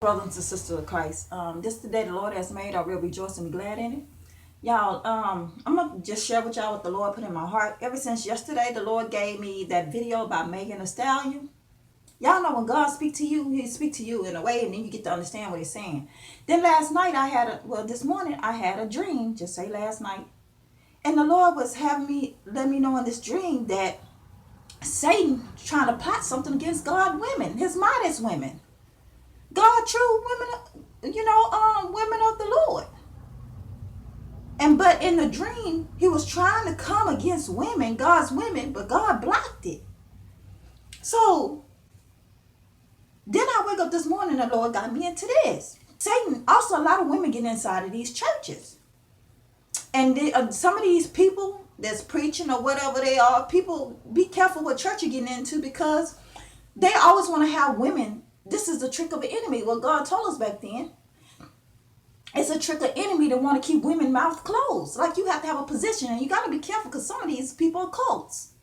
Brothers and sisters of Christ. This is the day the Lord has made. I will rejoice and be glad in it. Y'all, I'm gonna just share with y'all what the Lord put in my heart. Ever since yesterday, the Lord gave me that video about Megan Thee Stallion. Y'all know when God speak to you, He speak to you in a way, and then you get to understand what He's saying. Then last night this morning I had a dream. Just say last night, and the Lord was having me let me know in this dream that Satan trying to plot something against God women, His modest women. God, true women, women of the Lord. But in the dream, he was trying to come against women, God's women, but God blocked it. So then I wake up this morning, the Lord got me into this. Satan, also a lot of women get inside of these churches. And some of these people that's preaching or whatever they are, people be careful what church you're getting into because they always want to have women. This is the trick of the enemy. What God told us back then. It's a trick of enemy to want to keep women mouth closed. Like you have to have a position and you got to be careful because some of these people are cults.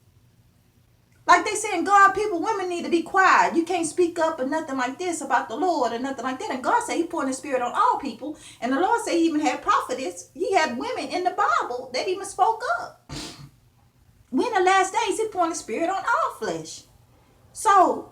Like they saying, God, people, women need to be quiet. You can't speak up or nothing like this about the Lord or nothing like that. And God said he poured his spirit on all people. And the Lord said he even had prophetess. He had women in the Bible that even spoke up. We in the last days, he poured his spirit on all flesh. So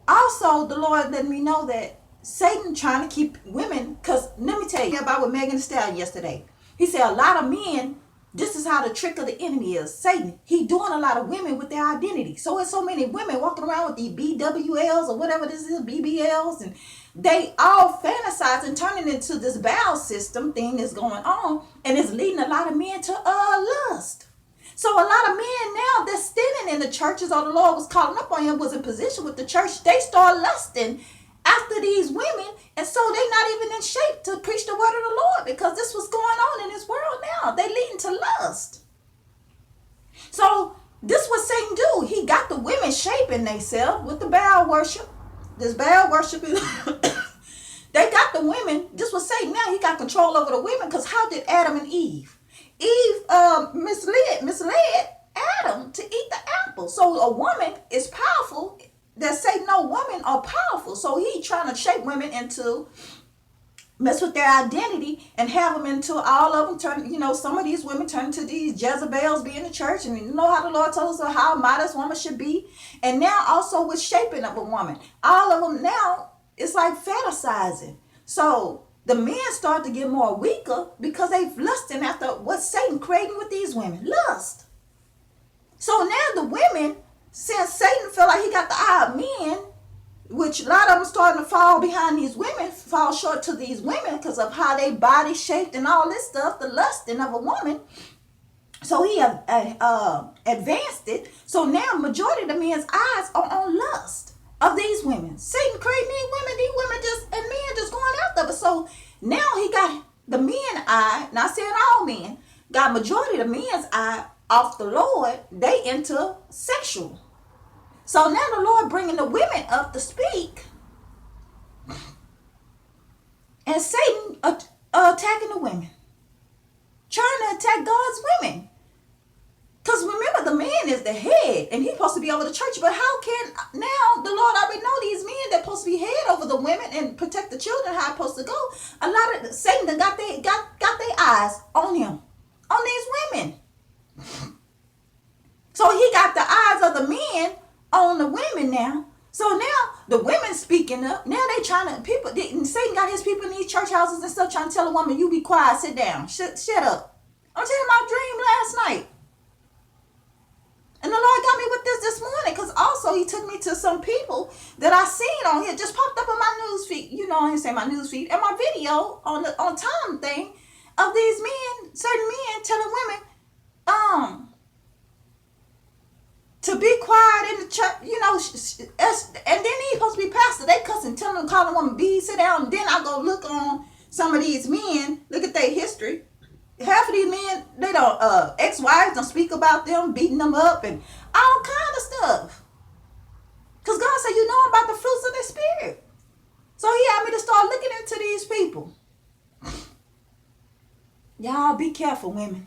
also the Lord let me know that Satan trying to keep women, because let me tell you about what Megan Thee Stallion yesterday. He said a lot of men, this is how the trick of the enemy is. Satan, he doing a lot of women with their identity. So it's so many women walking around with these BWLs or whatever this is, BBLs, and they all fantasize and turning into this bowel system thing that's going on, and it's leading a lot of men to lust. So a lot of men now that's standing in the churches or the Lord was calling up on him, was in position with the church, they start lusting after these women, and so they not even in shape to preach the word of the Lord because this was going on in this world now. They leading to lust. So this what Satan do. He got the women shaping themselves with the Baal worship. This Baal worship is they got the women. This was Satan now. He got control over the women because how did Adam and Eve? Eve misled Adam to eat the apple. So a woman is powerful. That say no, women are powerful. So he trying to shape women into mess with their identity and have them into all of them turn, some of these women turn to these Jezebels be in the church, and you know how the Lord told us how a modest woman should be. And now also with shaping of a woman, all of them now it's like fantasizing. So the men start to get more weaker because they've lusting after what Satan creating with these women. Lust. So now the women, since Satan felt like he got the eye of men, which a lot of them starting to fall behind these women, fall short to these women because of how they body shaped and all this stuff, the lusting of a woman. So he advanced it. So now majority of the men's eyes are on lust of these women. Satan creating these women just, and men just going after it. So now he got the men eye, not saying all men, got majority of the men's eye off the Lord. They into sexual. So now the Lord bringing the women up to speak, and Satan attacking the women, trying to attack God's women. Because remember, the man is the head, and he's supposed to be over the church. But how can now the Lord already know these men that supposed to be head over the women and protect the children? How it's supposed to go? A lot of Satan got their eyes on him, on these women. So he got the eyes of the men on the women now. So now the women speaking up. Now they trying to Satan got his people in these church houses and stuff trying to tell a woman, you be quiet, sit down, shut up. I'm telling you my dream last night. And the Lord got me with this morning because also he took me to some people that I seen on here, just popped up on my news feed. I didn't say my news feed, and my video on time thing of these men, certain men telling women, to be quiet in the church, and then he's supposed to be pastor. They cussing, telling them, calling a woman, be sit down. And then I go look on some of these men, look at their history. Half of these men, they don't, ex-wives don't speak about them, beating them up and all kind of stuff. Because God said, about the fruits of the spirit. So he had me to start looking into these people. Y'all be careful, women.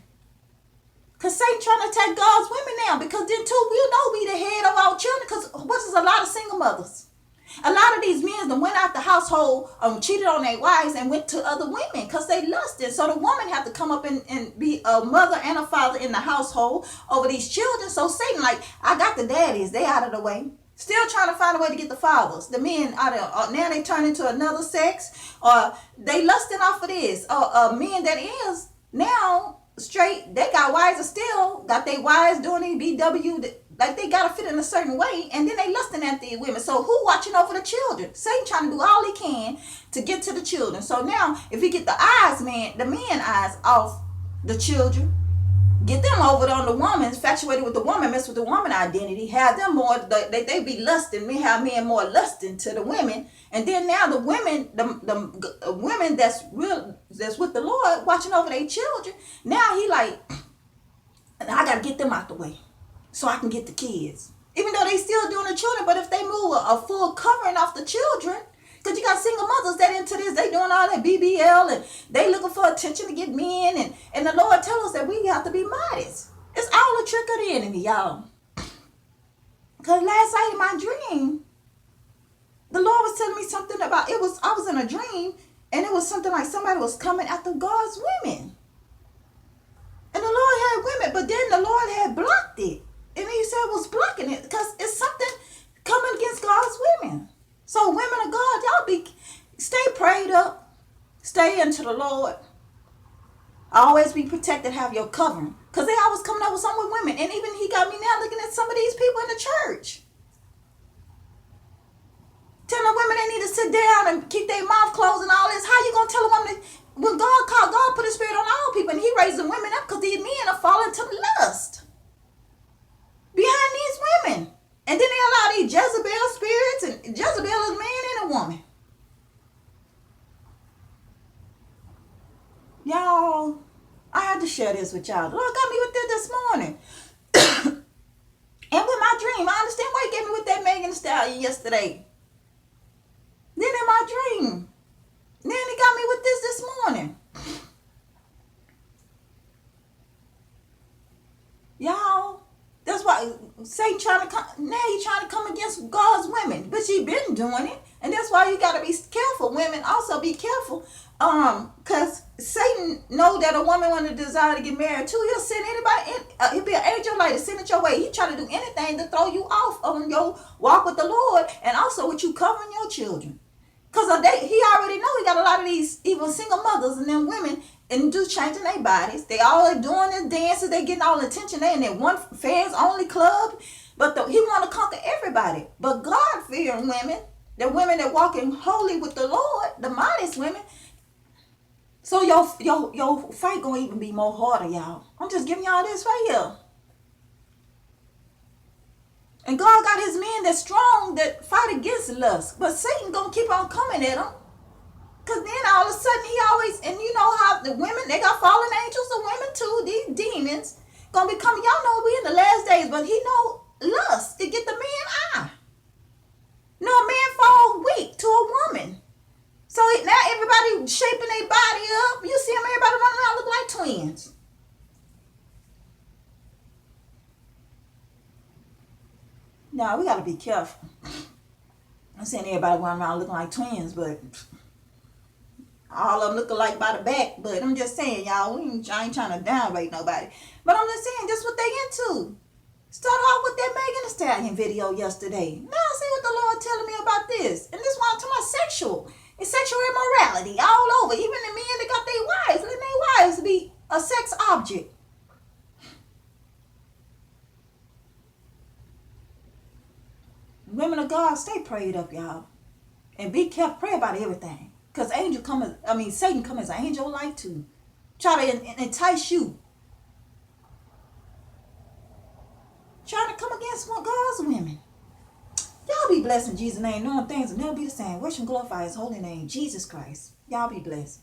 Because Satan trying to attack God's women now. Because then too, we the head of our children. Because what is a lot of single mothers. A lot of these men that went out the household, cheated on their wives and went to other women because they lusted. So the woman had to come up and be a mother and a father in the household over these children. So Satan, like, I got the daddies, they out of the way. Still trying to find a way to get the fathers, the men out of. Now they turn into another sex, or they lusting off of this. Or men that is now straight, they got wives that still got their wives doing the BW, like they gotta fit in a certain way, and then they lusting at the women. So who watching over the children? Satan trying to do all he can to get to the children. So now if he get the men eyes off the children, get them over on the woman, infatuated with the woman, mess with the woman identity, have them more, they be lusting, we have men more lusting to the women, and then now the women, the women that's with the Lord, watching over their children, now he like, I gotta get them out the way so I can get the kids. Even though they still doing the children, but if they move a full covering off the children, because you got single mothers that into this, they doing all that BBL and they looking for attention to get men, and the Lord tells us that we have to be modest. It's all a trick of the enemy, y'all. Because last night in my dream, the Lord was telling me something about, I was in a dream, and it was something like somebody was coming after God's women. And the Lord had women, but then the Lord had blocked it. And he said was blocking it because it's something coming against God's women. So women of God, y'all stay prayed up, stay into the Lord. Always be protected, have your covering. Because they always coming up with something with women. And even he got me now looking at some of these people in the church. Telling the women they need to sit down and keep their mouth closed and all this. How you going to tell a woman that when God put his spirit on all people and he raised the women up because these men are falling to lust behind these women. And then they allow these Jezebel spirits, and Jezebel is a man and a woman. Y'all, I had to share this with y'all. The Lord got me with this morning. And with my dream, I understand why he gave me with that Megan Thee Stallion yesterday. Then in my dream, then he got me with this morning. Y'all, that's why Satan trying to come, now he's trying to come against God's women, but she been doing it, and that's why you got to be careful. Women also be careful, because Satan know that a woman want to desire to get married too. He'll send anybody, he'll be an angel like to send it your way. He try to do anything to throw you off on your walk with the Lord, and also with you covering your children. Because he already know he got a lot of these even single mothers and them women and just changing their bodies. They all are doing their dances. They getting all the attention. They in that one fans only club. But he want to conquer everybody. But God-fearing women, the women that walking holy with the Lord, the modest women. So your fight gonna even be more harder, y'all. I'm just giving y'all this right here. And God got his men that's strong that fight against lust. But Satan gonna keep on coming at them. Because then all of a sudden he always, and you know how the women, they got fallen angels of women too, these demons, gonna be coming. Y'all know we in the last days, but he know lust to get the man eye. No, a man falls weak to a woman. So now everybody shaping their body up. You see them, everybody running around looking like twins. Now we gotta be careful. I'm saying everybody running around looking like twins, but all of them look alike by the back. But I'm just saying, y'all, I ain't trying to downrate nobody. But I'm just saying, just what they into. Start off with that Megan Thee Stallion video yesterday. Now see what the Lord telling me about this. And this one I'm talking about sexual. It's sexual immorality all over. Even the men that got their wives, letting their wives be a sex object. Women of God, stay prayed up, y'all. And be careful, pray about everything. Because Satan come as an angel of light too. Try to entice you. Trying to come against God's women. Y'all be blessed in Jesus' name. Knowing things will never be the same. Worship and glorify his holy name, Jesus Christ. Y'all be blessed.